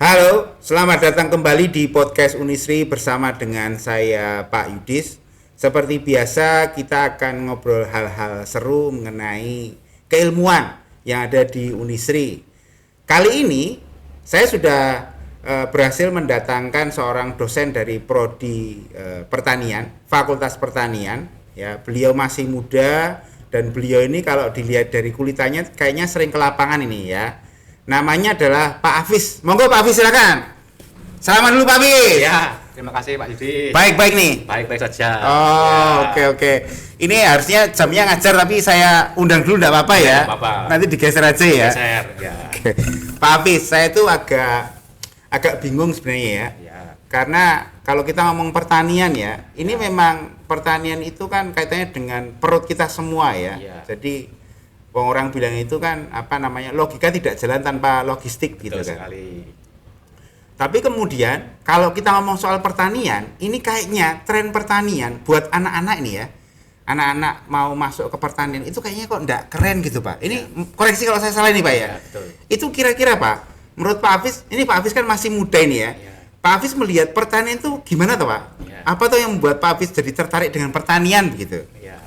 Halo, selamat datang kembali di podcast Unisri bersama dengan saya Pak Yudis. Seperti biasa kita akan ngobrol hal-hal seru mengenai keilmuan yang ada di Unisri. Kali ini saya sudah berhasil mendatangkan seorang dosen dari Prodi Pertanian, Fakultas Pertanian. Ya, beliau masih muda dan beliau ini kalau dilihat dari kulitannya kayaknya sering ke lapangan ini ya. Namanya adalah Pak Hafiz. Monggo Pak Hafiz silakan. Salaman dulu Pak Hafiz. Ya, terima kasih Pak Yudi. Baik-baik nih. Baik-baik saja. Oh, ya. oke. Ini harusnya jamnya ngajar tapi saya undang dulu enggak apa-apa ya. Apa-apa. Nanti digeser aja ya. Geser, ya. Oke. Pak Hafiz, saya tuh agak bingung sebenarnya ya. Ya. Karena kalau kita ngomong pertanian ya, ini memang pertanian itu kan kaitannya dengan perut kita semua ya. Ya. Jadi orang bilang itu kan logika tidak jalan tanpa logistik gitu Betul kan. sekali. Tapi kemudian kalau kita ngomong soal pertanian, ini kayaknya tren pertanian buat anak-anak ini ya. Anak-anak mau masuk ke pertanian itu kayaknya kok enggak keren gitu, Pak. Ini koreksi kalau saya salah nih, Pak ya. Ya, betul. Itu kira-kira, Pak, menurut Pak Hafiz, ini Pak Hafiz kan masih muda ini ya. Ya. Pak Hafiz melihat pertanian itu gimana tuh, Pak? Ya. Apa tuh yang membuat Pak Hafiz jadi tertarik dengan pertanian begitu? Ya.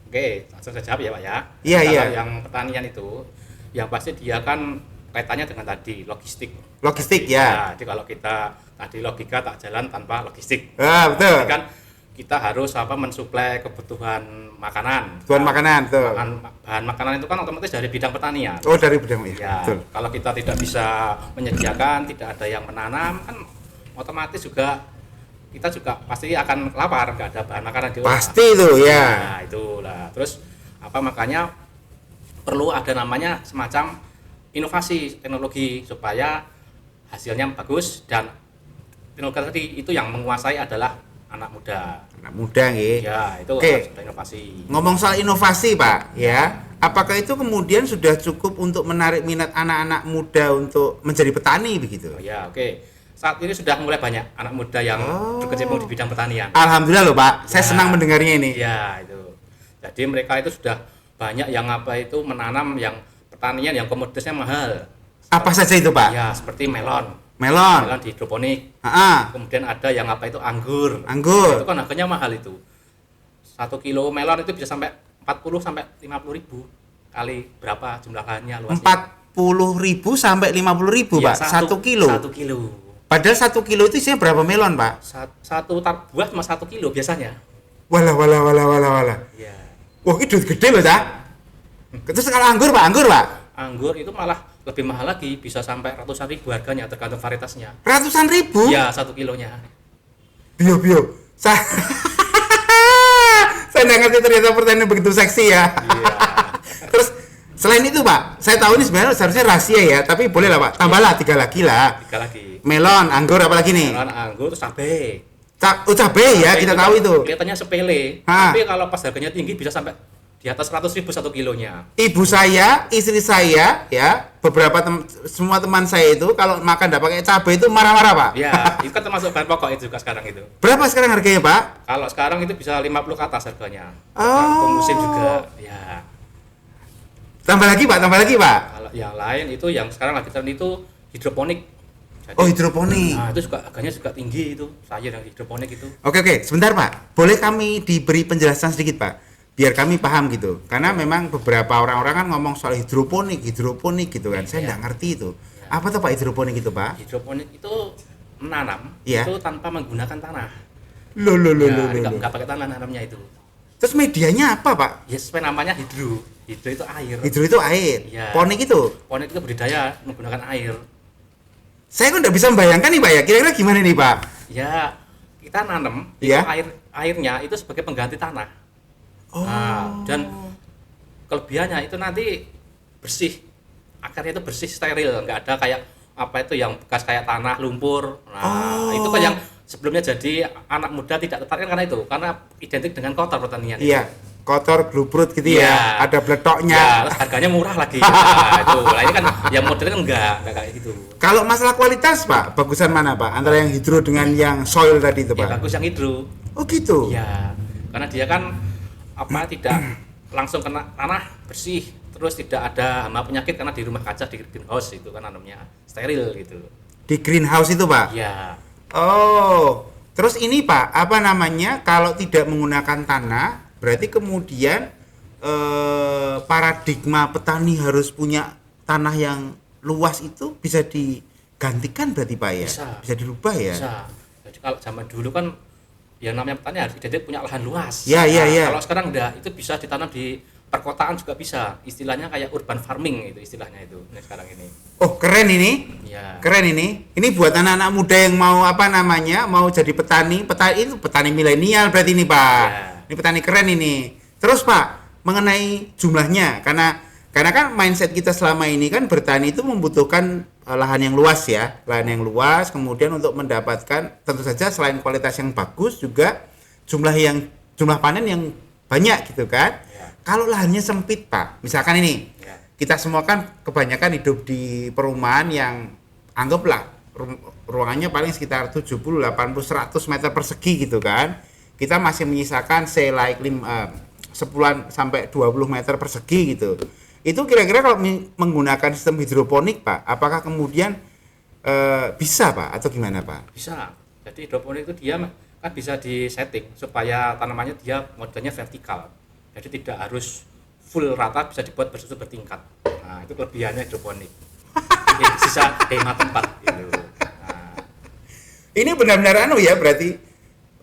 Oke, langsung saya jawab ya Pak ya. Iya, Kalau iya. yang pertanian itu, yang pasti dia kan kaitannya dengan tadi logistik. Logistik Jadi, ya. Jadi kalau kita tadi logika tak jalan tanpa logistik. Ah, betul. Jadi kan kita harus mensuplai kebutuhan makanan. Tuan makanan tuh. Bahan makanan itu kan otomatis dari bidang pertanian. Oh, dari bidang Ya, betul. kalau kita tidak bisa menyediakan, tidak ada yang menanam, kan otomatis juga kita juga pasti akan lapar, nggak ada bahan makanan di rumah. Pasti itu ya. Nah, itulah. Terus makanya perlu ada namanya semacam inovasi teknologi supaya hasilnya bagus, dan teknologi tadi itu yang menguasai adalah anak muda. Anak muda nggih. Ya, itu Oke. harus ada inovasi. Ngomong soal inovasi, Pak, ya. Apakah itu kemudian sudah cukup untuk menarik minat anak-anak muda untuk menjadi petani begitu? Oh, ya, oke. Saat ini sudah mulai banyak anak muda yang berkecimpung di bidang pertanian. Alhamdulillah loh, Pak. Saya Ya. senang mendengarnya ini. Ya, itu. Jadi mereka itu sudah banyak yang menanam yang pertanian yang komoditasnya mahal. Apa saja itu, Pak? Ya, seperti melon. Melon. Melon di hidroponik. Ah, Kemudian ada yang anggur. anggur. Itu kan harganya mahal itu. 1 kilo melon itu bisa sampai 40 sampai 50 ribu kali berapa jumlah lahannya luasnya. 40.000 sampai 50.000, Ya, Pak. 1 kilo. 1 kilo. Padahal 1 kilo itu isinya berapa melon, Pak? Satu buah cuma 1 kilo biasanya. Walah. Ya. Wah, ini duit gede loh, Cak. Terus kalau anggur, Pak? Anggur itu malah lebih mahal lagi, bisa sampai ratusan ribu harganya tergantung varietasnya. Ratusan ribu? Ya, 1 kilonya. Bio. Saya nggak ngerti ternyata pertanyaan begitu seksi ya. Iya. Terus selain itu, Pak, saya tahu ini sebenarnya seharusnya rahasia ya, tapi boleh lah, Pak. Tambahlah 3 lagi lah. 3 lagi. Melon, anggur, apa lagi nih? Melon, anggur, terus cabai. Cabai ya, kita tahu itu. Kelihatannya sepele, Ha. tapi kalau pas harganya tinggi bisa sampai di atas 100 ribu 1 kilonya. Ibu saya, istri saya, ya, semua teman saya itu kalau makan tidak pakai cabai itu marah-marah, Pak. Ya, itu kan termasuk bahan pokok itu juga sekarang itu. Berapa sekarang harganya, Pak? Kalau sekarang itu bisa 50 ke atas harganya. Oh. Tergantung musim juga. Ya. Tambah lagi, Pak. Kalau yang lain itu yang sekarang lagi tren itu hidroponik. Jadi, Oh, hidroponik. Nah, itu juga harganya juga tinggi itu. Sayur yang hidroponik itu. Oke, sebentar Pak. Boleh kami diberi penjelasan sedikit Pak? Biar kami paham gitu. Karena memang beberapa orang-orang kan ngomong soal hidroponik gitu kan. Saya nggak ngerti itu. Apa tuh Pak hidroponik itu Pak? Hidroponik itu menanam Iya. itu tanpa menggunakan tanah. Loh. Nggak pakai tanah nanamnya itu. Terus medianya apa Pak? Ya sesuai namanya hidro. Hidro itu air. Hidro itu air. Iya. Ponik itu. Ponik itu budidaya menggunakan air. Saya kok nggak bisa membayangkan nih Pak ya. Kira-kira gimana nih Pak? Ya, kita nanam Iya. itu airnya itu sebagai pengganti tanah. Oh. Nah, dan kelebihannya itu nanti bersih. Akarnya itu bersih, steril, nggak ada kayak apa itu yang bekas kayak tanah, lumpur. Nah, itu kan yang sebelumnya jadi anak muda tidak tertarik karena itu, karena identik dengan kotor pertanian. Iya. Kotor, glubrut gitu ya. Iya. Ada Ya, bletoknya. terus harganya murah lagi. Nah, itu. Nah, ini kan yang modern kan enggak kayak gitu. Kalau masalah kualitas Pak, bagusan mana Pak? Antara yang hidro dengan yang soil tadi itu Ya Pak? bagus yang hidro. Oh gitu? Ya, karena dia kan tidak langsung kena tanah, bersih, terus tidak ada hama penyakit karena di rumah kaca di greenhouse itu kan namanya steril gitu. Di greenhouse itu, Pak? Ya, Oh, terus ini Pak, apa namanya? Kalau tidak menggunakan tanah, berarti kemudian paradigma petani harus punya tanah yang luas itu bisa digantikan berarti Pak ya? bisa. Bisa dirubah ya? Bisa. Jadi kalau zaman dulu kan yang namanya petani harus identik punya lahan luas. Ya, ya, ya. Kalau sekarang enggak, itu bisa ditanam di perkotaan juga bisa. Istilahnya kayak urban farming itu istilahnya itu. Ini sekarang ini. Oh, keren ini. Ya. Keren ini. Ini buat anak-anak muda yang mau apa namanya? Mau jadi petani. Petani itu petani milenial berarti ini, Pak. Ya. Ini petani keren ini. Terus, Pak, mengenai jumlahnya karena kan mindset kita selama ini kan bertani itu membutuhkan lahan yang luas ya. Lahan yang luas kemudian untuk mendapatkan tentu saja selain kualitas yang bagus juga jumlah panen yang banyak gitu kan. Ya. Kalau lahannya sempit, Pak. Misalkan ini Ya. kita semua kan kebanyakan hidup di perumahan yang anggaplah ruangannya paling sekitar 70, 80, 100 meter persegi gitu kan. Kita masih menyisakan say like 10 sampai 20 meter persegi gitu. Itu kira-kira kalau menggunakan sistem hidroponik, Pak, apakah kemudian bisa, Pak, atau gimana, Pak? Bisa. Jadi hidroponik itu dia kan bisa disetting supaya tanamannya dia modelnya vertikal. Jadi tidak harus full rata, bisa dibuat bersusun bertingkat. Nah, itu kelebihannya hidroponik. Jadi bisa hemat tempat gitu. Nah, Ini benar-benar ya berarti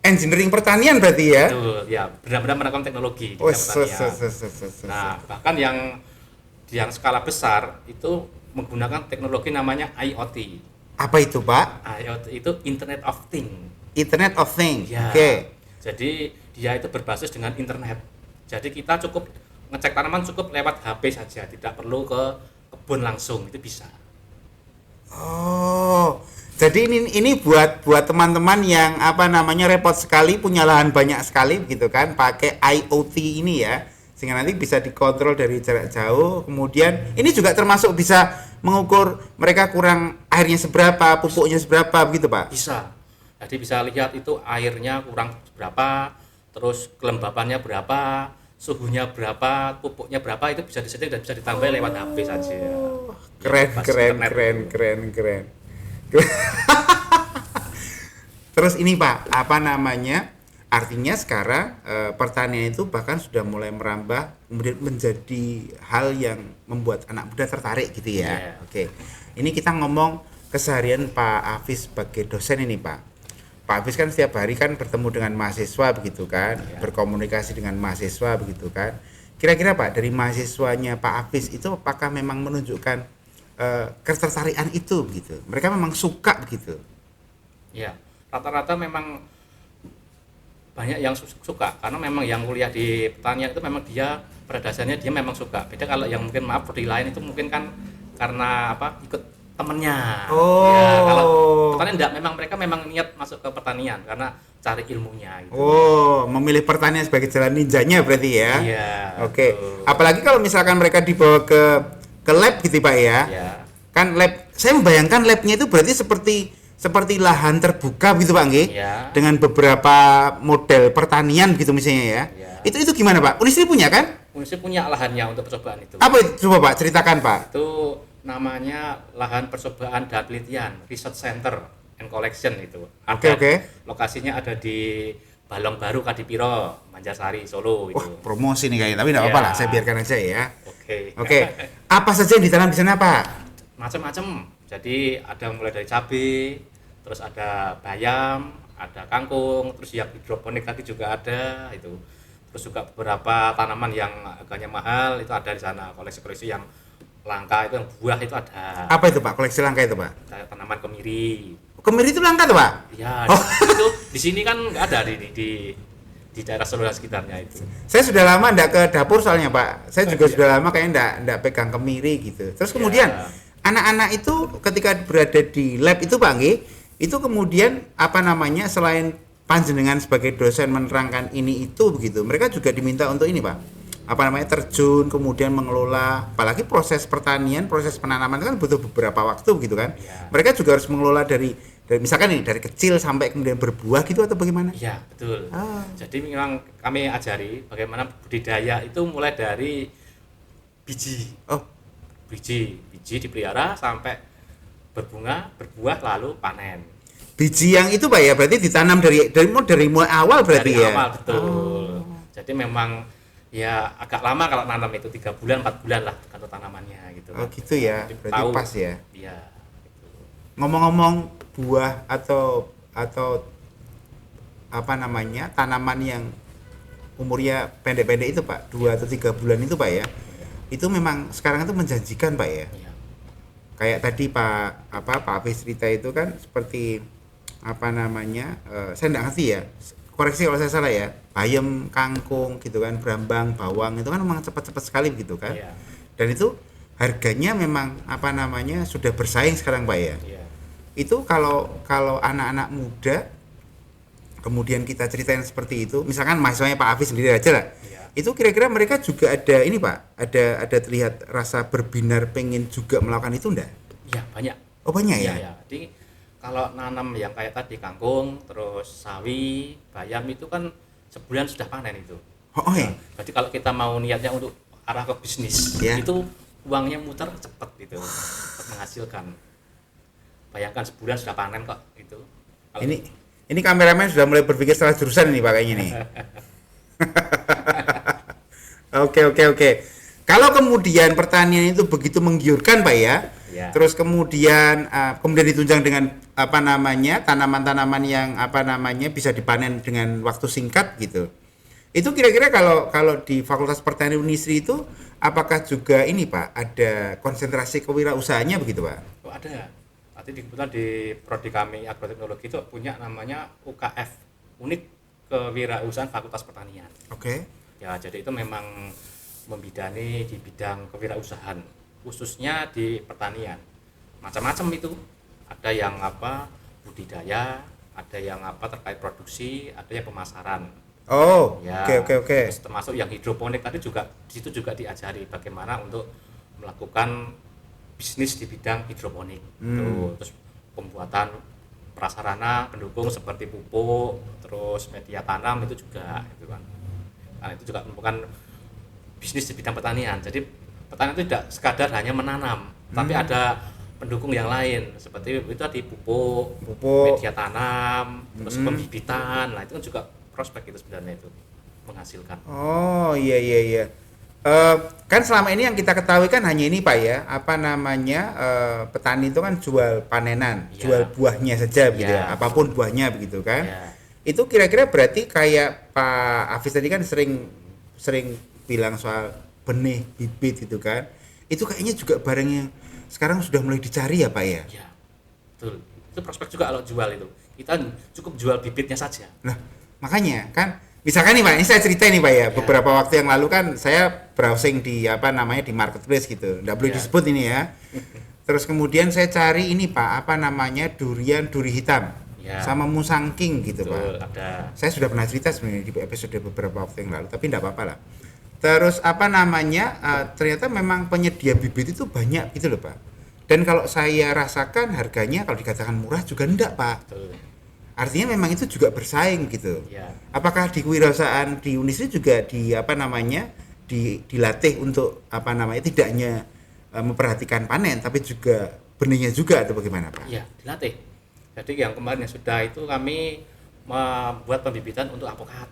engineering pertanian berarti ya? betul, ya benar-benar melakukan teknologi di Oh, bidang pertanian. Nah, bahkan yang skala besar itu menggunakan teknologi namanya IoT. Apa itu, Pak? IoT itu Internet of Things. Internet of Things. Ya. Oke. Jadi dia itu berbasis dengan internet. Jadi kita cukup ngecek tanaman cukup lewat HP saja, tidak perlu ke kebun langsung, itu bisa. Oh, jadi ini buat teman-teman yang apa namanya repot sekali punya lahan banyak sekali gitu kan, pakai IoT ini ya, sehingga nanti bisa dikontrol dari jarak jauh. Kemudian ini juga termasuk bisa mengukur mereka kurang airnya seberapa, pupuknya seberapa begitu, Pak. Bisa. Jadi bisa lihat itu airnya kurang berapa, terus kelembapannya berapa, suhunya berapa, pupuknya berapa, itu bisa disetting dan bisa ditambah lewat HP saja. Keren, Basis keren, internet keren, itu. keren, keren. Terus ini Pak, apa namanya? Artinya sekarang pertanian itu bahkan sudah mulai merambah kemudian menjadi hal yang membuat anak muda tertarik gitu ya. Iya. Oke. Ini kita ngomong keseharian Pak Hafiz sebagai dosen ini, Pak. Pak Hafiz kan setiap hari kan bertemu dengan mahasiswa begitu kan, Iya. berkomunikasi dengan mahasiswa begitu kan. Kira-kira Pak, dari mahasiswanya Pak Hafiz itu apakah memang menunjukkan ketertarikan itu begitu? Mereka memang suka begitu. Ya, rata-rata memang banyak yang suka karena memang yang kuliah di pertanian itu memang dia pada dasarnya dia memang suka. Beda kalau yang mungkin maaf di lain itu mungkin kan karena apa ikut temennya. Oh. Ya, kalau pertanian enggak, memang mereka memang niat masuk ke pertanian karena cari ilmunya gitu. Oh, memilih pertanian sebagai jalan ninjanya berarti ya? Iya. Oke. Betul. Apalagi kalau misalkan mereka dibawa ke lab gitu Pak ya? Ya. Kan lab, saya membayangkan labnya itu berarti seperti lahan terbuka gitu Pak nggih? Ya. Dengan beberapa model pertanian gitu misalnya ya? Ya. Itu gimana Pak? Unisri punya kan? Unisri punya lahannya untuk percobaan itu. Apa itu? Coba Pak ceritakan Pak. Itu namanya lahan percobaan dan penelitian, Research Center and Collection itu. Oke. Lokasinya ada di Balong Baru, Kadipiro, Manjasari, Solo itu. Wah, promosi nih kayaknya, tapi enggak apa-apa Ya. lah, saya biarkan aja ya. Oke. Oke. Apa saja yang ditanam di sana Pak? Macam-macam. Jadi ada mulai dari cabai, terus ada bayam, ada kangkung, terus yang hidroponik tadi juga ada itu. Terus juga beberapa tanaman yang harganya mahal itu ada di sana. Koleksi-koleksi yang langka itu, yang buah itu ada. Apa itu Pak? Koleksi langka itu Pak? Kayak tanaman kemiri. Kemiri itu langka tuh Pak? Ya, Oh. itu di sini kan nggak ada di daerah Solo dan sekitarnya itu. Saya sudah lama enggak ke dapur soalnya Pak. Saya juga Iya. sudah lama kayaknya enggak pegang kemiri gitu. Terus kemudian Ya. anak-anak itu ketika berada di lab itu Pak nggih, itu kemudian apa namanya selain panjenengan sebagai dosen menerangkan ini itu begitu, mereka juga diminta untuk ini Pak. Apa namanya terjun kemudian mengelola, apalagi proses pertanian, proses penanaman itu kan butuh beberapa waktu begitu kan. Ya. Mereka juga harus mengelola dari misalkan ini dari kecil sampai kemudian berbuah gitu atau bagaimana? Iya, betul. Ah. Jadi memang kami ajari bagaimana budidaya itu mulai dari biji. Oh, Biji dipelihara sampai berbunga, berbuah lalu panen. Biji yang itu Pak ya, berarti ditanam dari mulai awal berarti Dari ya. awal betul. Jadi memang ya agak lama kalau nanam itu 3 bulan 4 bulan lah tergantung tanamannya gitu. Oh gitu ya, Jadi berarti pas ya. Iya. Ngomong-ngomong buah atau apa namanya, tanaman yang umurnya pendek-pendek itu Pak, 2 atau 3 bulan itu Pak ya. Itu memang sekarang itu menjanjikan Pak ya. Iya. Kayak tadi Pak Hafiz cerita itu kan seperti apa namanya, saya nggak ngerti ya, koreksi kalau saya salah ya, bayam, kangkung gitu kan, brambang, bawang itu kan memang cepat-cepat sekali gitu kan. Iya. Dan itu harganya memang apa namanya sudah bersaing sekarang Pak ya. Iya. Itu kalau anak-anak muda kemudian kita ceritain seperti itu, misalkan mahasiswanya Pak Hafiz sendiri aja lah. Iya. Itu kira-kira mereka juga ada ini Pak, ada terlihat rasa berbinar pengen juga melakukan itu enggak? Iya, banyak. Oh banyak ya? Iya. Jadi kalau nanam yang kayak tadi kangkung, terus sawi, bayam itu kan sebulan sudah panen itu. Oh ya. Berarti kalau kita mau niatnya untuk arah ke bisnis, Ya. itu uangnya muter cepet gitu, cepet menghasilkan. Bayangkan sebulan sudah panen kok itu. Kalau Ini kameramen sudah mulai berpikir salah jurusan ini Pak kayaknya nih. Oke. Kalau kemudian pertanian itu begitu menggiurkan Pak ya, Ya. terus kemudian ditunjang dengan apa namanya tanaman-tanaman yang apa namanya bisa dipanen dengan waktu singkat gitu. Itu kira-kira kalau di Fakultas Pertanian Unisri itu apakah juga ini Pak ada konsentrasi kewirausahaannya begitu Pak? Oh, ada. Nanti kebetulan di prodi kami agroteknologi itu punya namanya UKF, Unit Kewirausahaan Fakultas Pertanian. Oke. Ya, jadi itu memang membidani di bidang kewirausahaan, khususnya di pertanian. Macam-macam itu. Ada yang budidaya, ada yang terkait produksi, ada yang pemasaran. Oh, Ya, oke. terus termasuk yang hidroponik tadi juga di situ juga diajari bagaimana untuk melakukan bisnis di bidang hidroponik. Terus pembuatan prasarana pendukung seperti pupuk, terus media tanam itu juga gitu kan. Nah, itu juga merupakan bisnis di bidang pertanian. Jadi pertanian itu tidak sekadar hanya menanam, tapi ada pendukung yang lain seperti itu tadi pupuk, media tanam, terus pembibitan. Nah, itu kan juga prospek itu sebenarnya itu menghasilkan. Oh iya. Kan selama ini yang kita ketahui kan hanya ini Pak ya, apa namanya petani itu kan jual panenan, Ya. jual buahnya saja begitu ya, Ya. apapun buahnya begitu kan. Ya. Itu kira-kira berarti kayak Pak Hafiz tadi kan sering bilang soal benih bibit gitu kan. Itu kayaknya juga barang yang sekarang sudah mulai dicari ya Pak ya. Ya, betul. Itu prospek juga kalau jual itu. Kita cukup jual bibitnya saja. Nah, makanya kan misalkan nih Pak, ini saya cerita nih Pak ya, beberapa waktu yang lalu kan saya browsing di di marketplace gitu. Nggak boleh Ya. disebut ini ya. Terus kemudian saya cari ini Pak, duri hitam. Ya. Sama musang king gitu Betul, Pak. ada. Saya sudah pernah cerita sebenarnya di episode beberapa waktu yang lalu, tapi enggak apa-apa lah. Terus ternyata memang penyedia bibit itu banyak gitu loh Pak. Dan kalau saya rasakan harganya kalau dikatakan murah juga enggak Pak. Betul. Artinya memang itu juga bersaing gitu. Ya. Apakah di kewirausahaan di Unisri juga dilatih untuk tidak hanya memperhatikan panen tapi juga benihnya juga atau bagaimana Pak? Iya, dilatih. Jadi yang kemarin yang sudah itu kami membuat pembibitan untuk apokat.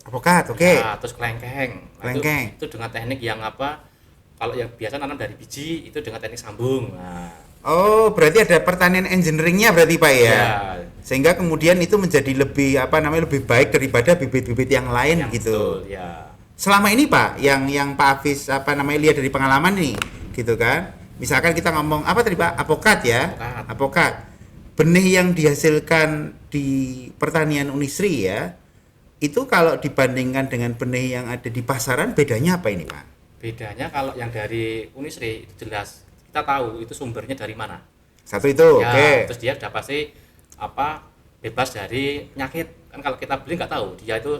Apokat, oke. Nah, terus kelengkeng. Nah, Kelengkeng. Itu dengan teknik yang kalau yang biasa nanam dari biji itu dengan teknik sambung. Nah, Oh, berarti ada pertanian engineeringnya berarti Pak ya? ya, Sehingga kemudian itu menjadi lebih lebih baik daripada bibit-bibit yang lain yang gitu. betul, ya. Selama ini Pak, yang Pak Hafiz lihat dari pengalaman nih, gitu kan? Misalkan kita ngomong apa tadi Pak? Apokat ya? Apokat. Benih yang dihasilkan di pertanian Unisri ya, itu kalau dibandingkan dengan benih yang ada di pasaran bedanya apa ini Pak? Bedanya kalau yang dari Unisri itu jelas kita tahu itu sumbernya dari mana. Satu itu, Ya, oke. terus dia udah pasti bebas dari penyakit. Kan kalau kita beli nggak tahu, dia itu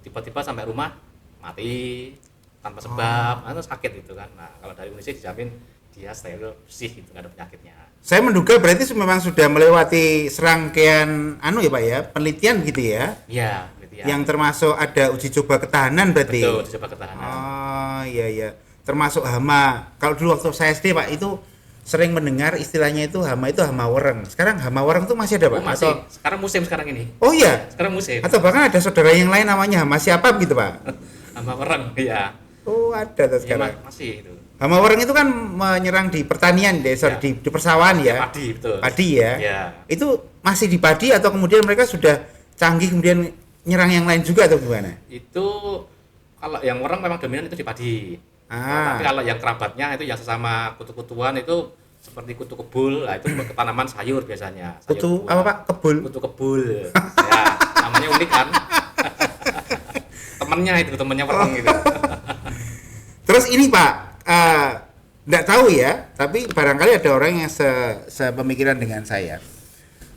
tiba-tiba sampai rumah mati tanpa sebab, atau sakit gitu kan. Nah, kalau dari Unisri dijamin dia steril, bersih gitu, nggak ada penyakitnya. Saya menduga berarti memang sudah melewati serangkaian ya Pak ya, penelitian gitu ya. Iya, gitu ya. Yang termasuk ada uji coba ketahanan berarti. Betul, coba ketahanan. Oh iya. Termasuk hama. Kalau dulu waktu saya SD Pak itu sering mendengar istilahnya itu hama wereng. Sekarang hama wereng itu masih ada, Pak? Oh, masih. Atau Sekarang musim sekarang ini. oh iya, Sekarang musim. atau bahkan ada saudara yang lain namanya hama siapa gitu, Pak? Hama wereng, iya. Oh, ada tuh Ya, sekarang. masih itu. Hama wereng itu kan menyerang di pertanian, Ya. di persawahan ya. Padi, betul. Padi ya. Ya. Itu masih di padi atau kemudian mereka sudah canggih kemudian nyerang yang lain juga atau gimana? Itu kalau yang wereng memang dominan itu di padi. Ah. Tapi kalau yang kerabatnya itu yang sesama kutu-kutuan itu seperti kutu kebul, nah itu tanaman sayur biasanya. Sayur Kutu buah. apa, Pak? Kebul. Kutu kebul. Ya, namanya unik kan. Temennya wereng gitu. Terus ini Pak, nggak tahu ya, tapi barangkali ada orang yang sepemikiran dengan saya.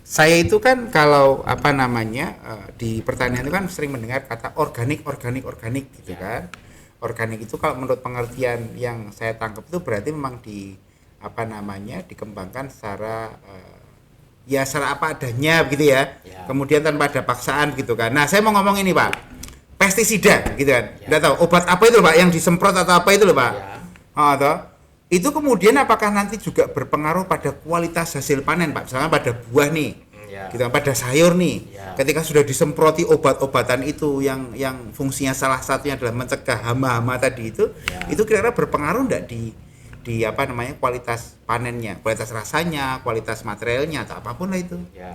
Saya itu kan kalau apa namanya di pertanian itu kan sering mendengar kata organik gitu Ya. kan. Organik itu kalau menurut pengertian yang saya tangkap itu berarti memang dikembangkan secara ya secara apa adanya begitu ya. Ya. Kemudian tanpa ada paksaan gitu kan. Nah, saya mau ngomong ini Pak. Pestisida gitu kan. Ya. Nggak tahu obat apa itu Pak yang disemprot atau apa itu loh Pak. Ya. Toh. Itu kemudian apakah nanti juga berpengaruh pada kualitas hasil panen Pak? Misalnya pada buah nih. Ya. Gitu kan, pada sayur nih. Ya. Ketika sudah disemproti obat-obatan itu yang fungsinya salah satunya adalah mencegah hama-hama tadi itu kira-kira berpengaruh enggak di apa namanya kualitas panennya, kualitas rasanya, kualitas materialnya atau apapun lah itu. Ya.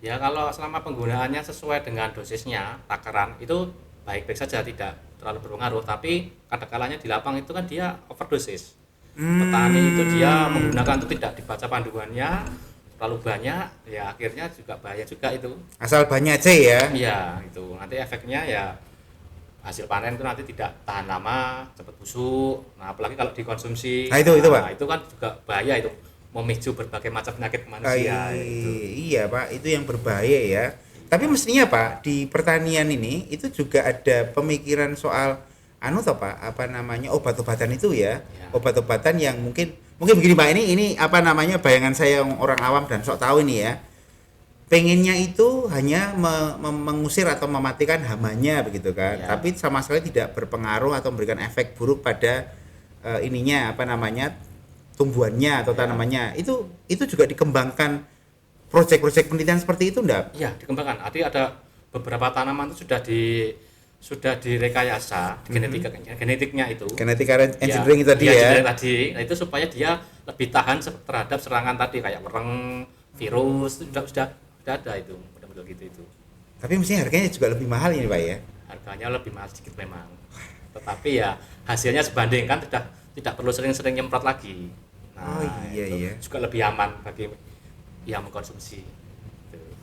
Ya kalau selama penggunaannya sesuai dengan dosisnya, takaran itu baik-baik saja, tidak terlalu berpengaruh. Tapi kadang-kalanya di lapang itu kan dia overdosis. Petani itu dia menggunakan itu tidak dibaca panduannya, terlalu banyak, ya akhirnya juga bahaya juga itu. Asal banyak aja ya. Iya, itu nanti efeknya ya hasil panen itu nanti tidak tahan lama, cepat busuk. Nah, apalagi kalau dikonsumsi. Nah, itu Pak. Itu kan juga bahaya itu, memicu berbagai macam penyakit manusia. Iya Pak, itu yang berbahaya ya. Tapi mestinya Pak di pertanian ini itu juga ada pemikiran soal toh Pak, apa namanya obat-obatan itu ya. Obat-obatan yang mungkin begini Pak, ini apa namanya bayangan saya yang orang awam dan sok tahu ini ya. Pengennya itu hanya mengusir atau mematikan hamanya begitu kan. Ya. Tapi sama sekali tidak berpengaruh atau memberikan efek buruk pada ininya apa namanya tumbuhannya atau tanamannya. Itu juga dikembangkan proyek-proyek penelitian seperti itu enggak? Iya, dikembangkan. Ada beberapa tanaman itu sudah direkayasa genetiknya itu. Genetika engineering tadi ya. Engineering tadi. Nah, itu supaya dia lebih tahan terhadap serangan tadi kayak wereng, virus, sudah ada itu, betul-betul gitu itu. Tapi mestinya harganya juga lebih mahal ini Pak ya. Harganya lebih mahal sedikit memang. Tetapi ya hasilnya sebanding kan tidak perlu sering-sering nyemprot lagi. Nah, iya. juga lebih aman bagi yang mengkonsumsi.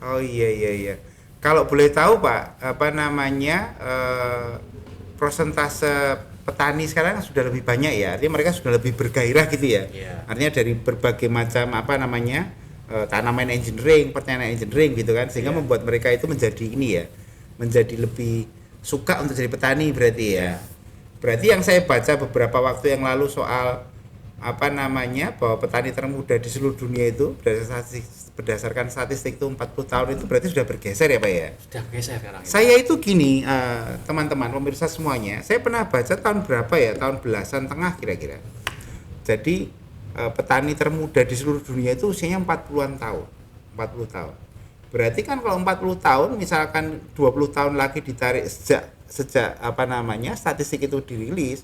Oh iya. Kalau boleh tahu Pak, apa namanya persentase petani sekarang sudah lebih banyak ya. Artinya mereka sudah lebih bergairah gitu ya. Iya. Artinya dari berbagai macam apa namanya tanaman engineering, pertanian engineering gitu kan, sehingga membuat mereka itu menjadi ini ya, menjadi lebih suka untuk jadi petani berarti ya. Berarti yang saya baca beberapa waktu yang lalu soal apa namanya bahwa petani termuda di seluruh dunia itu berdasarkan statistik itu 40 tahun itu berarti sudah bergeser ya Pak ya. Sudah geser sekarang. Saya itu gini teman-teman pemirsa semuanya, saya pernah baca tahun berapa ya, tahun belasan tengah kira-kira. Jadi petani termuda di seluruh dunia itu usianya 40-an tahun. 40 tahun. Berarti kan kalau 40 tahun misalkan 20 tahun lagi ditarik sejak apa namanya statistik itu dirilis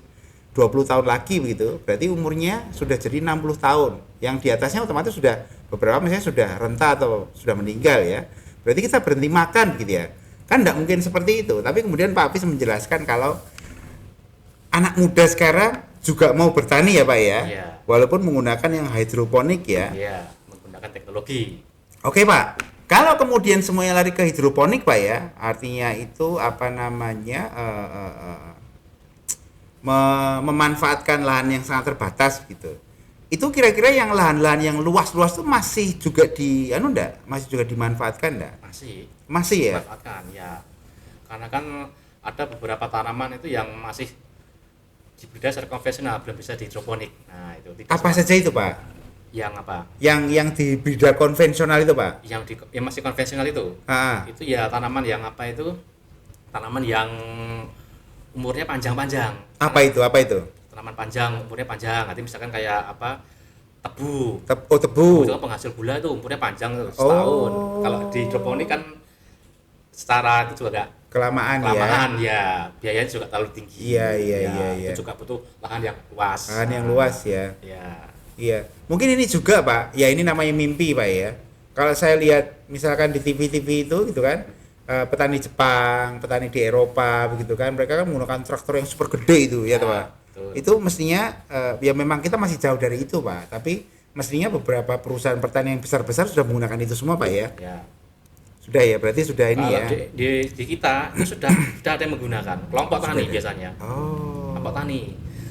20 tahun lagi begitu, berarti umurnya sudah jadi 60 tahun. Yang di atasnya otomatis sudah beberapa misalnya sudah renta atau sudah meninggal ya. Berarti kita berhenti makan gitu ya. Kan enggak mungkin seperti itu. Tapi kemudian Pak Apis menjelaskan kalau anak muda sekarang juga mau bertani ya Pak ya. Iya. Walaupun menggunakan yang hidroponik ya. Iya, menggunakan teknologi. Oke Pak. Kalau kemudian semuanya lari ke hidroponik Pak ya, artinya itu apa namanya memanfaatkan lahan yang sangat terbatas gitu. Itu kira-kira yang lahan-lahan yang luas-luas itu masih juga masih juga dimanfaatkan enggak? Masih ya? Dimanfaatkan ya. Karena kan ada beberapa tanaman itu yang masih dibudidaya secara konvensional, belum bisa di hidroponik. Nah, itu apa saja itu, Pak? Yang apa? Yang di budidaya konvensional itu, Pak? Yang masih konvensional itu. Itu ya tanaman yang apa itu? Tanaman yang umurnya panjang-panjang. Apa itu? Tanaman panjang, umurnya panjang. Nanti misalkan kayak apa? tebu. Oh, tebu. Itu kan penghasil gula itu umurnya panjang tuh, setahun. Kalau di hidroponik kan secara itu juga enggak Kelamaan ya. Biayanya juga terlalu tinggi. Iya. Itu juga butuh lahan yang luas. Lahan yang luas ya. Ya. Iya. Mungkin ini juga, Pak. Ya ini namanya mimpi, Pak ya. Kalau saya lihat misalkan di TV-TV itu gitu kan, petani Jepang, petani di Eropa begitu kan, mereka kan menggunakan traktor yang super gede itu ya, Pak. Betul. Itu mestinya ya memang kita masih jauh dari itu, Pak. Tapi mestinya beberapa perusahaan pertanian yang besar-besar sudah menggunakan itu semua, Pak ya. Ya. Sudah ya, berarti sudah ini Kalau ya. di kita itu sudah ada yang menggunakan kelompok tani biasanya. Oh. Kelompok tani.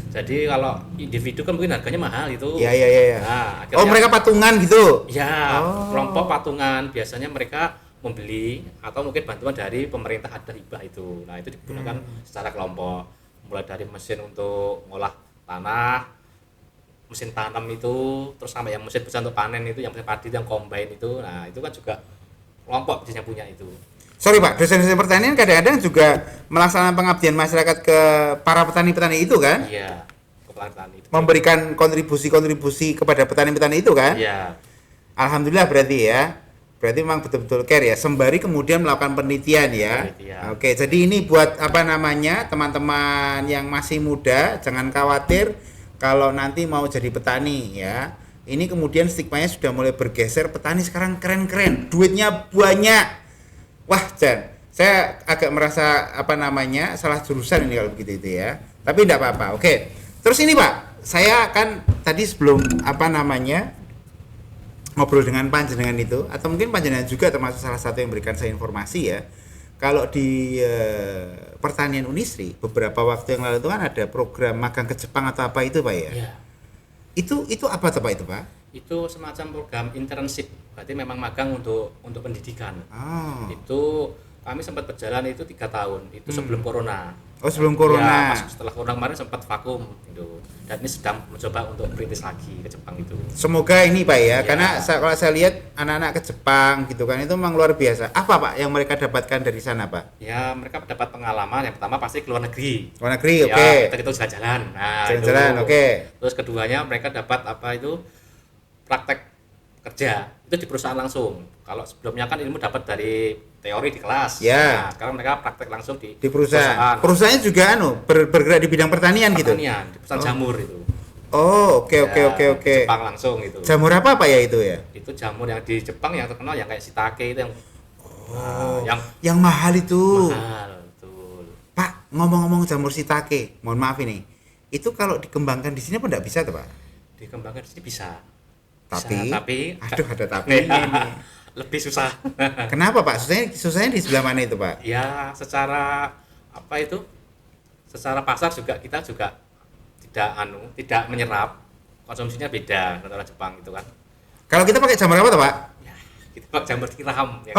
Jadi kalau individu kan mungkin harganya mahal itu. Iya. Nah, Oh, mereka patungan gitu. Ya, Oh. kelompok patungan biasanya mereka membeli atau mungkin bantuan dari pemerintah ada hibah itu. Nah, itu digunakan secara kelompok. Mulai dari mesin untuk ngolah tanah, mesin tanam itu, terus sampai yang mesin besar untuk panen itu, yang mesin padi yang combine itu. Nah, itu kan juga kelompok biasanya punya itu. Sorry Pak, dosen-dosen pertanian kadang-kadang juga melaksanakan pengabdian masyarakat ke para petani-petani itu kan? Iya, kepala petani itu. Memberikan kontribusi-kontribusi kepada petani-petani itu kan? Iya. Alhamdulillah berarti ya. Berarti memang betul-betul care ya. Sembari kemudian melakukan penelitian ya. Penelitian. Oke, jadi ini buat apa namanya teman-teman yang masih muda, jangan khawatir kalau nanti mau jadi petani ya. Ini kemudian stigmanya sudah mulai bergeser, petani sekarang keren-keren, duitnya banyak. Wah, Jan, saya agak merasa apa namanya salah jurusan ini kalau begitu itu ya. Tapi tidak apa-apa. Oke. Terus ini Pak, saya kan tadi sebelum apa namanya ngobrol dengan panjenengan itu, atau mungkin panjenengan juga termasuk salah satu yang berikan saya informasi ya. Kalau di pertanian Unisri beberapa waktu yang lalu itu kan ada program magang ke Jepang atau apa itu Pak ya? Iya. Itu apa tuh Pak itu Pak? Itu semacam program internship, berarti memang magang untuk pendidikan. Oh. Itu kami sempat berjalan itu 3 tahun, itu sebelum corona. Oh, sebelum corona. Ya, pas setelah corona kemarin sempat vakum gitu. Dan ini sedang mencoba untuk perintis lagi ke Jepang itu. Semoga ini Pak ya, Ya. karena kalau saya lihat anak-anak ke Jepang gitu kan itu memang luar biasa. Apa Pak yang mereka dapatkan dari sana Pak? Ya, mereka mendapat pengalaman yang pertama pasti ke luar negeri. Luar negeri, Ya, oke. kita jalan-jalan. Nah, Jalan-jalan, itu. oke. Terus keduanya mereka dapat apa itu? Praktek kerja. Itu di perusahaan langsung. Kalau sebelumnya kan ilmu dapat dari teori di kelas. Ya. Nah, sekarang mereka praktek langsung di Perusahaan. Perusahaannya juga bergerak di bidang pertanian gitu. Pertanian, di perusahaan jamur itu. Oh, oke. Di Jepang langsung itu. Jamur apa Pak ya itu ya? Itu jamur yang di Jepang yang terkenal yang kayak shiitake itu yang Yang mahal itu. mahal, betul. Pak, ngomong-ngomong jamur shiitake, mohon maaf ini. Itu kalau dikembangkan di sini apa enggak bisa tuh, Pak? Dikembangkan di sini bisa. Tapi aduh ada tapi ya, ini. lebih susah. Kenapa, Pak? Susahnya di sebelah mana itu, Pak? Ya, secara apa itu? Secara pasar juga kita juga tidak menyerap. Konsumsinya beda dengan orang Jepang gitu kan. Kalau kita pakai jamur apa tuh, Pak? Ya, kita pakai jamur tiram yang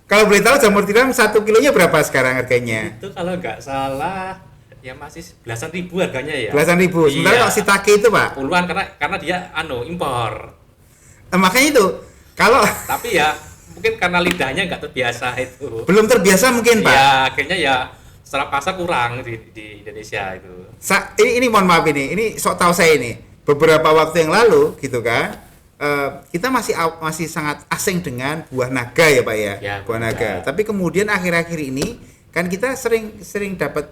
Kalau boleh tahu jamur tiram 1 kilonya berapa sekarang harganya? itu kalau nggak salah ya masih belasan ribu harganya ya. Belasan ribu. Sementara Iya. kalau shiitake itu, Pak, Puluhan karena dia impor. makanya itu. Kalau Tapi ya mungkin karena lidahnya nggak terbiasa itu. belum terbiasa mungkin, Pak. Ya, akhirnya ya secara pasar kurang di Indonesia itu. Ini mohon maaf ini sok tahu saya ini. Beberapa waktu yang lalu gitu kan, kita masih sangat asing dengan buah naga ya Pak ya, Ya, buah naga. naga. Tapi kemudian akhir-akhir ini kan kita sering dapat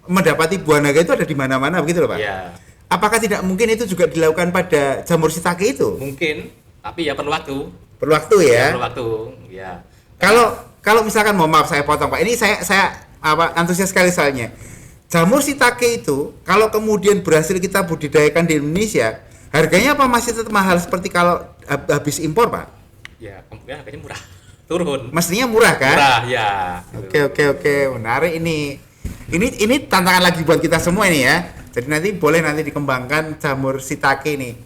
mendapati buah naga itu ada di mana-mana begitu loh Pak. Ya, Apakah tidak mungkin itu juga dilakukan pada jamur shiitake itu? mungkin, tapi ya perlu waktu. Perlu waktu ya. Perlu waktu, ya. Kalau misalkan mohon maaf saya potong Pak. Ini saya antusias sekali soalnya. Jamur shiitake itu kalau kemudian berhasil kita budidayakan di Indonesia, harganya apa masih tetap mahal seperti kalau habis impor, Pak? Ya, kemungkinan harganya murah. Turun. Mestinya murah kan? Murah, ya. Oke, menarik ini. Ini tantangan lagi buat kita semua ini ya. Jadi nanti boleh dikembangkan jamur shiitake ini.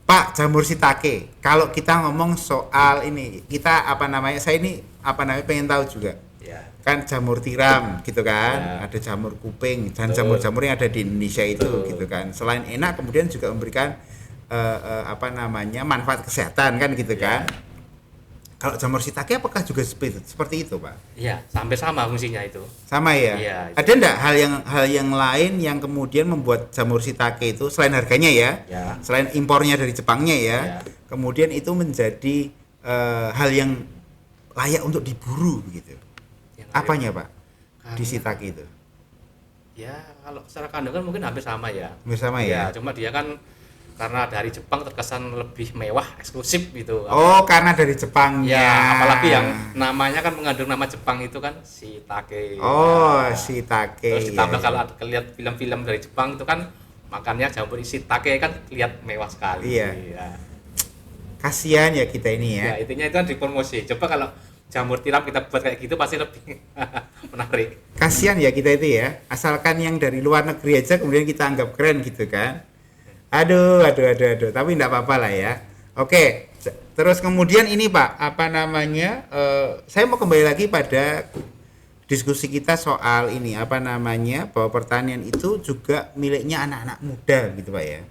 Pak, jamur shiitake. Kalau kita ngomong soal ini, kita saya ini pengen tahu juga. Ya. Kan jamur tiram gitu kan, Ya. ada jamur kuping dan Betul. jamur-jamur yang ada di Indonesia itu Betul. gitu kan. Selain enak kemudian juga memberikan manfaat kesehatan kan gitu Ya. kan. Kalau jamur shiitake apakah juga seperti itu, Pak? Iya, sampai sama fungsinya itu. Sama ya? Iya, itu. Ada enggak hal yang lain yang kemudian membuat jamur shiitake itu selain harganya ya? Ya. Selain impornya dari Jepangnya ya? Ya. Kemudian itu menjadi hal yang layak untuk diburu begitu. Yang Apanya, Pak? Karena- Di shiitake itu? Ya, kalau secara kandungan mungkin hampir sama ya. Bersama ya? Cuma dia kan karena dari Jepang terkesan lebih mewah, eksklusif gitu. Oh, karena dari Jepangnya. Ya, apalagi yang namanya kan mengandung nama Jepang itu kan shiitake. Oh, Nah, shiitake. terus ditambah iya, kalau iya. lihat film-film dari Jepang itu kan makannya jamur shiitake kan lihat mewah sekali. Iya. Ya. Kasihan ya kita ini Ya, ya. intinya itu kan dipromosi. Coba kalau jamur tiram kita buat kayak gitu pasti lebih menarik. Kasihan ya kita itu ya. Asalkan yang dari luar negeri aja kemudian kita anggap keren gitu kan. Aduh. Tapi enggak apa-apa lah ya. Oke. Terus kemudian ini Pak, apa namanya? Saya mau kembali lagi pada diskusi kita soal ini, apa namanya? Bahwa pertanian itu juga miliknya anak-anak muda gitu Pak ya.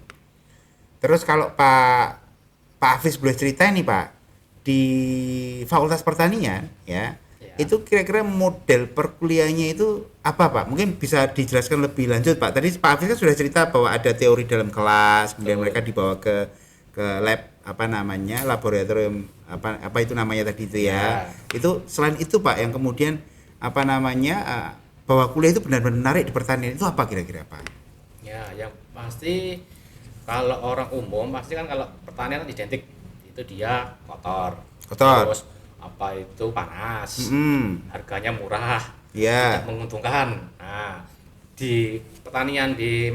Terus kalau Pak Hafiz boleh cerita nih Pak, di Fakultas Pertanian ya, itu kira-kira model perkuliahannya itu apa Pak? Mungkin bisa dijelaskan lebih lanjut Pak. Tadi Pak Hafiz kan sudah cerita bahwa ada teori dalam kelas, kemudian mereka dibawa ke lab, apa namanya, laboratorium, apa itu namanya tadi itu ya. Itu selain itu Pak yang kemudian apa namanya, bahwa kuliah itu benar-benar menarik di pertanian itu apa kira-kira Pak? Ya, yang pasti kalau orang umum pasti kan kalau pertanian kan identik itu dia kotor. Terus apa itu panas. Harganya murah. Ya. Tidak menguntungkan. Nah, di pertanian di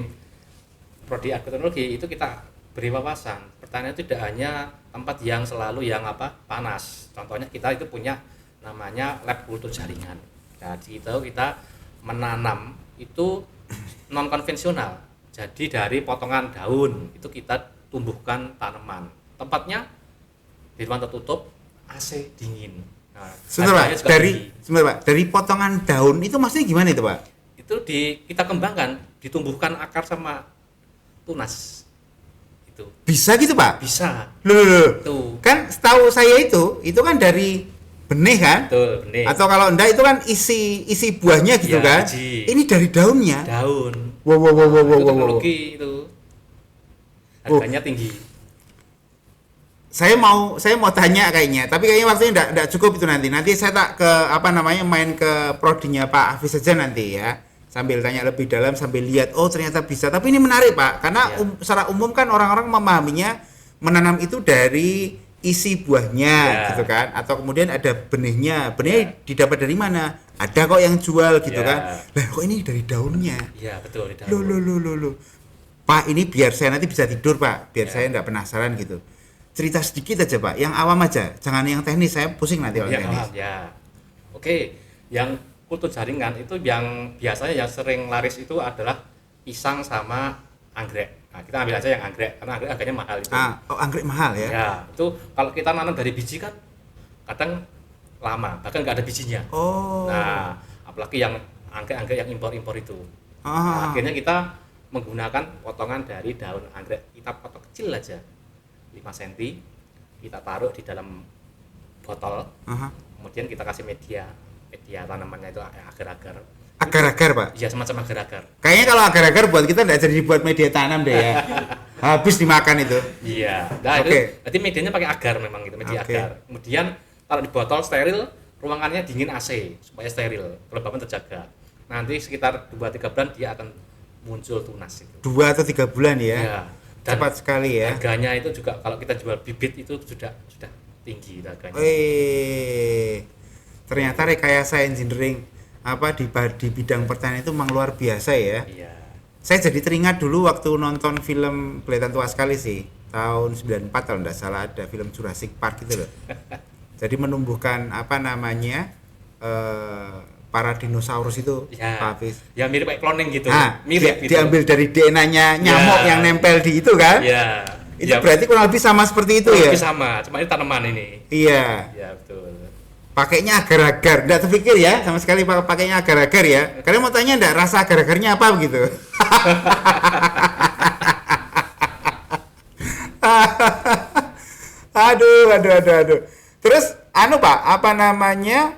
prodi agroteknologi itu kita beri wawasan. Pertanian itu tidak hanya tempat yang selalu yang panas. Contohnya kita itu punya namanya lab kultur jaringan. Nah, di situ kita menanam itu non konvensional. Jadi dari potongan daun itu kita tumbuhkan tanaman. Tempatnya di ruang tertutup, AC dingin. Nah, sebentar Pak, dari potongan daun itu maksudnya gimana itu Pak? Itu kita kembangkan, ditumbuhkan akar sama tunas. Itu. Bisa gitu Pak? Bisa. Loh. Tuh. Kan setahu saya itu kan dari benih kan? Betul, benih. Atau kalau enggak itu kan isi buahnya gitu Ya, kan? biji. Ini dari daunnya. Daun. Wow. Itu teknologi itu. Harganya tinggi. Saya mau tanya kayaknya, tapi kayaknya waktunya enggak cukup itu nanti. Nanti saya tak ke main ke prodinya Pak Hafiz saja nanti ya. Sambil tanya lebih dalam, sambil lihat oh ternyata bisa. Tapi ini menarik Pak, karena secara umum kan orang-orang memahaminya menanam itu dari isi buahnya gitu kan, atau kemudian ada benihnya didapat dari mana, ada kok yang jual gitu kan, lah kok ini dari daunnya. Iya betul, dari daun. Loh. Pak, ini biar saya nanti bisa tidur Pak, biar saya nggak penasaran gitu. Cerita sedikit aja Pak, yang awam aja, jangan yang teknis, saya pusing nanti kalau teknis. Oke, yang kultur jaringan itu yang biasanya yang sering laris itu adalah pisang sama anggrek. Nah, kita ambil aja yang anggrek, karena anggrek harganya mahal itu. Anggrek mahal ya? Ya, itu kalau kita nanam dari biji kan kadang lama, bahkan nggak ada bijinya. Nah, apalagi yang anggrek-anggrek yang impor-impor itu. Nah, akhirnya kita menggunakan potongan dari daun anggrek. Kita potong kecil aja, 5 cm, kita taruh di dalam botol, kemudian kita kasih media tanamannya itu agar-agar. Agar-agar Pak? Iya, semacam agar-agar. Kayaknya kalau agar-agar buat kita nggak jadi buat media tanam deh ya. Habis dimakan itu. Iya. Nah, itu berarti medianya pakai agar memang gitu, media agar. Kemudian taruh di botol steril, ruangannya dingin AC supaya steril, kelembaban terjaga. Nanti sekitar 2-3 bulan dia akan muncul tunas itu. 2 atau 3 bulan ya? Iya. Cepat sekali ya. Harganya itu juga kalau kita jual bibit itu sudah tinggi harganya. Ternyata rekayasa engineering di bidang pertanian itu memang luar biasa ya. Iya. Saya jadi teringat dulu waktu nonton film Kelihatan Tua Sekali sih, tahun 94 kalau enggak salah, ada film Jurassic Park gitu loh. Jadi menumbuhkan para dinosaurus itu Pak Hafiz. Ya mirip kayak cloning gitu. Mirip gitu. Diambil dari DNA-nya nyamuk yang nempel di itu kan? Iya. Itu berarti kurang lebih sama seperti itu ya? Lebih sama, cuma ini tanaman ini. Iya. Iya, betul. Pakainya agar-agar, enggak terpikir ya sama sekali pakainya agar-agar ya. Kalian mau tanya enggak rasa agar-agarnya apa begitu? Aduh. Terus Pak, apa namanya?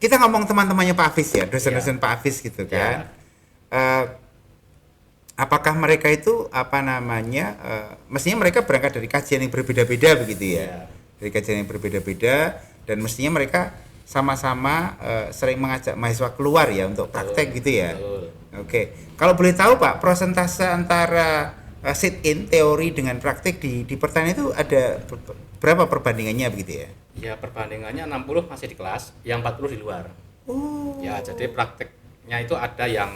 Kita ngomong teman-temannya Pak Hafiz ya, dosen-dosen Pak Hafiz gitu kan. Apakah mereka itu apa namanya? Mestinya mereka berangkat dari kajian yang berbeda-beda begitu ya. Dari kajian yang berbeda-beda dan mestinya mereka sama-sama sering mengajak mahasiswa keluar ya untuk praktek gitu ya. Oke. Kalau boleh tahu Pak, persentase antara sit in teori dengan praktek di pertanian itu ada berapa perbandingannya begitu ya? Ya perbandingannya 60 masih di kelas, yang 40 di luar. Ya jadi prakteknya itu ada yang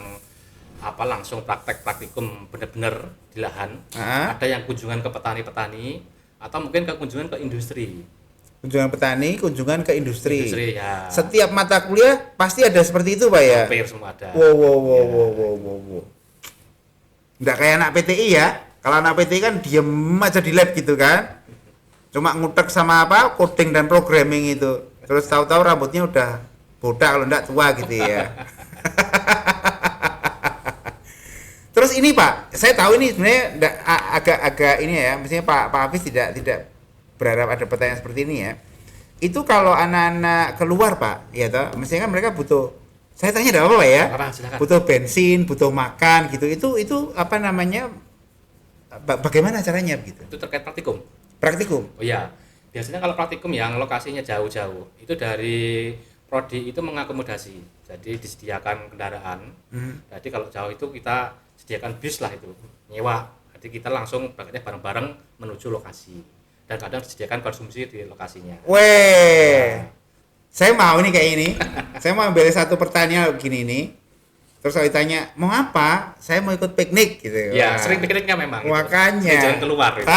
langsung praktikum benar-benar di lahan, ada yang kunjungan ke petani-petani atau mungkin ke kunjungan ke industri. Kunjungan petani, kunjungan ke industri. Ya. Setiap mata kuliah pasti ada seperti itu Pak ya? Hampir semua ada. Wow. Nggak kayak anak PTI ya. Kalau anak PTI kan diem aja di lab gitu kan. Cuma ngutek sama coding dan programming itu. Terus tahu-tahu rambutnya udah botak kalau enggak tua gitu ya. Terus ini Pak, saya tahu ini sebenarnya agak ini ya, mestinya Pak Hafiz tidak berharap ada pertanyaan seperti ini ya. Itu kalau anak-anak keluar Pak, ya toh, mestinya kan mereka butuh, saya tanya ada apa Pak ya? Butuh bensin, butuh makan gitu. Itu apa namanya? Bagaimana caranya begitu? Itu terkait praktikum. Praktikum? Oh iya, biasanya kalau praktikum yang lokasinya jauh-jauh, itu dari prodi itu mengakomodasi. Jadi disediakan kendaraan. Jadi kalau jauh itu kita sediakan bis lah itu, nyewa. Jadi kita langsung berangkatnya bareng-bareng menuju lokasi. Dan kadang disediakan konsumsi di lokasinya. Weh, saya mau nih kayak ini. Saya mau ambil satu pertanyaan begini nih. Terus saya ditanya, mau apa? Saya mau ikut piknik gitu. Ya, sering pikniknya memang. Makanya. Gitu. Jalan keluar. Gitu.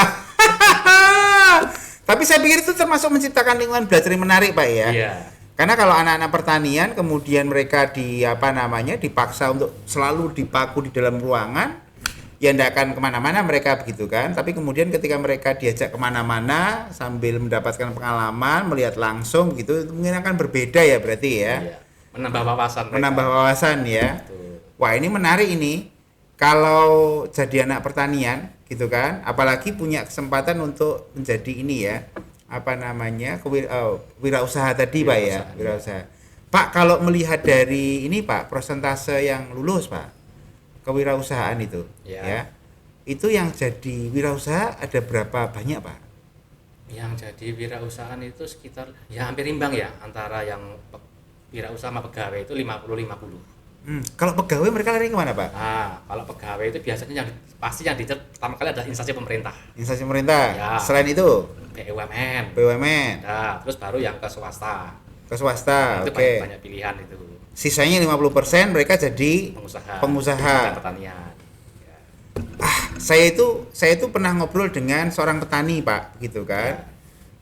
Tapi saya pikir itu termasuk menciptakan lingkungan belajar yang menarik Pak ya. Iya. Karena kalau anak-anak pertanian kemudian mereka dipaksa untuk selalu dipaku di dalam ruangan, ya tidak akan kemana-mana mereka begitu kan. Tapi kemudian ketika mereka diajak kemana-mana sambil mendapatkan pengalaman, melihat langsung gitu, itu mungkin akan berbeda ya berarti ya. Iya. Menambah wawasan. Menambah wawasan ya. Betul. Wah ini menarik ini. Kalau jadi anak pertanian gitu kan, apalagi punya kesempatan untuk menjadi ini ya, wirausaha tadi Pak ya, wirausaha. Pak kalau melihat dari ini Pak, persentase yang lulus Pak, kewirausahaan itu ya, itu yang jadi wirausaha ada berapa banyak Pak? Yang jadi wirausahaan itu sekitar ya hampir imbang ya antara yang wirausaha sama pegawai itu 50-50. Kalau pegawai mereka lari kemana Pak? Kalau pegawai itu biasanya pasti yang dicer pertama kali adalah instansi pemerintah. Instansi pemerintah. Ya. Selain itu? BUMN. Nah, terus baru yang ke swasta. Ke swasta. Itu Oke. banyak pilihan itu. Sisanya 50% mereka jadi pengusaha. Pertanian. Ya. Saya itu pernah ngobrol dengan seorang petani Pak, gitu kan.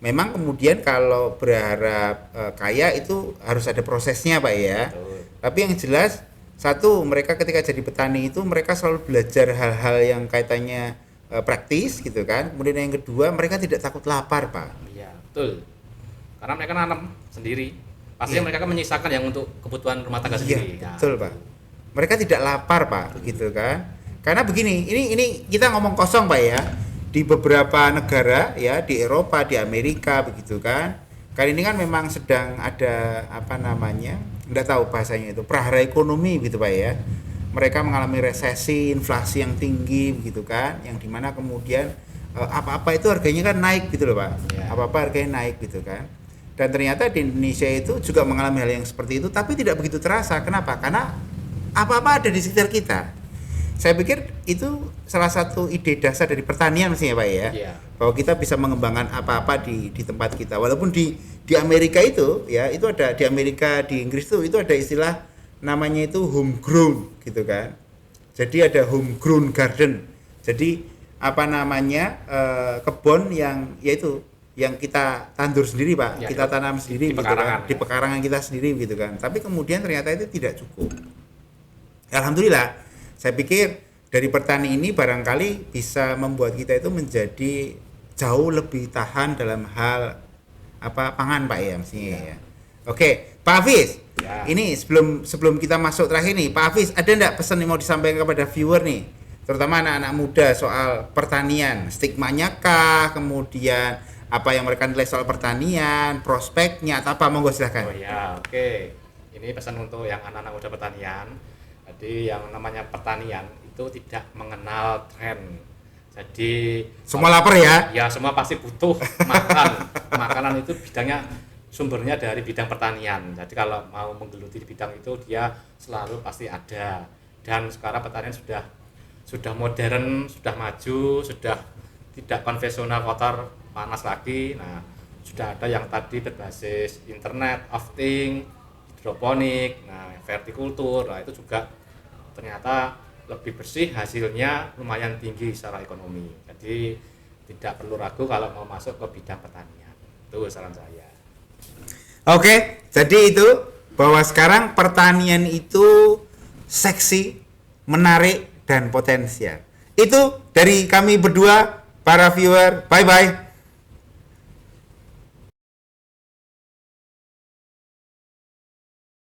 Memang kemudian kalau berharap kaya itu harus ada prosesnya Pak ya. Betul. Tapi yang jelas satu, mereka ketika jadi petani itu mereka selalu belajar hal-hal yang kaitannya praktis gitu kan. Kemudian yang kedua, mereka tidak takut lapar Pak. Iya, betul. Karena mereka nanam sendiri. Pastinya mereka kan menyisakan yang untuk kebutuhan rumah tangga sendiri. Betul Pak. Mereka tidak lapar Pak, gitu kan. Karena begini, ini kita ngomong kosong Pak ya. Di beberapa negara ya, di Eropa, di Amerika begitu kan. Kali ini kan memang sedang ada enggak tahu bahasanya itu, prahara ekonomi gitu Pak ya. Mereka mengalami resesi, inflasi yang tinggi begitu kan, yang dimana kemudian apa-apa itu harganya kan naik gitu loh Pak. Apa-apa harganya naik gitu kan. Dan ternyata di Indonesia itu juga mengalami hal yang seperti itu, tapi tidak begitu terasa. Kenapa? Karena apa-apa ada di sekitar kita. Saya pikir itu salah satu ide dasar dari pertanian mestinya Pak ya. Bahwa kita bisa mengembangkan apa-apa di tempat kita. Walaupun di Amerika itu ya, itu ada di Amerika, di Inggris itu ada istilah namanya itu homegrown gitu kan. Jadi ada homegrown garden. Jadi kebun yang yaitu yang kita tandur sendiri Pak, kita tanam sendiri gitu kan, di pekarangan kita sendiri gitu kan. Tapi kemudian ternyata itu tidak cukup. Alhamdulillah, saya pikir dari petani ini barangkali bisa membuat kita itu menjadi jauh lebih tahan dalam hal pangan Pak ya mestinya ya. Oke, Pak Hafiz. Ini sebelum kita masuk terakhir nih, Pak Hafiz, ada enggak pesan yang mau disampaikan kepada viewer nih, terutama anak-anak muda soal pertanian, stigmanya kah, kemudian apa yang mereka nilai soal pertanian, prospeknya atau apa, monggo silahkan. Oh ya, oke. Ini pesan untuk yang anak-anak muda pertanian. Jadi yang namanya pertanian itu tidak mengenal tren. Jadi Semua lapar ya? ya semua pasti butuh makan. Makanan itu bidangnya sumbernya dari bidang pertanian. Jadi kalau mau menggeluti di bidang itu dia selalu pasti ada. Dan sekarang pertanian sudah modern, sudah maju, sudah tidak konvensional kotor panas lagi. Nah, sudah ada yang tadi berbasis internet of things, hidroponik, nah vertikultur. Nah, itu juga ternyata lebih bersih, hasilnya lumayan tinggi secara ekonomi. Jadi tidak perlu ragu kalau mau masuk ke bidang pertanian. Itu saran saya. Oke, jadi itu bahwa sekarang pertanian itu seksi, menarik dan potensial. Itu dari kami berdua, para viewer. Bye bye.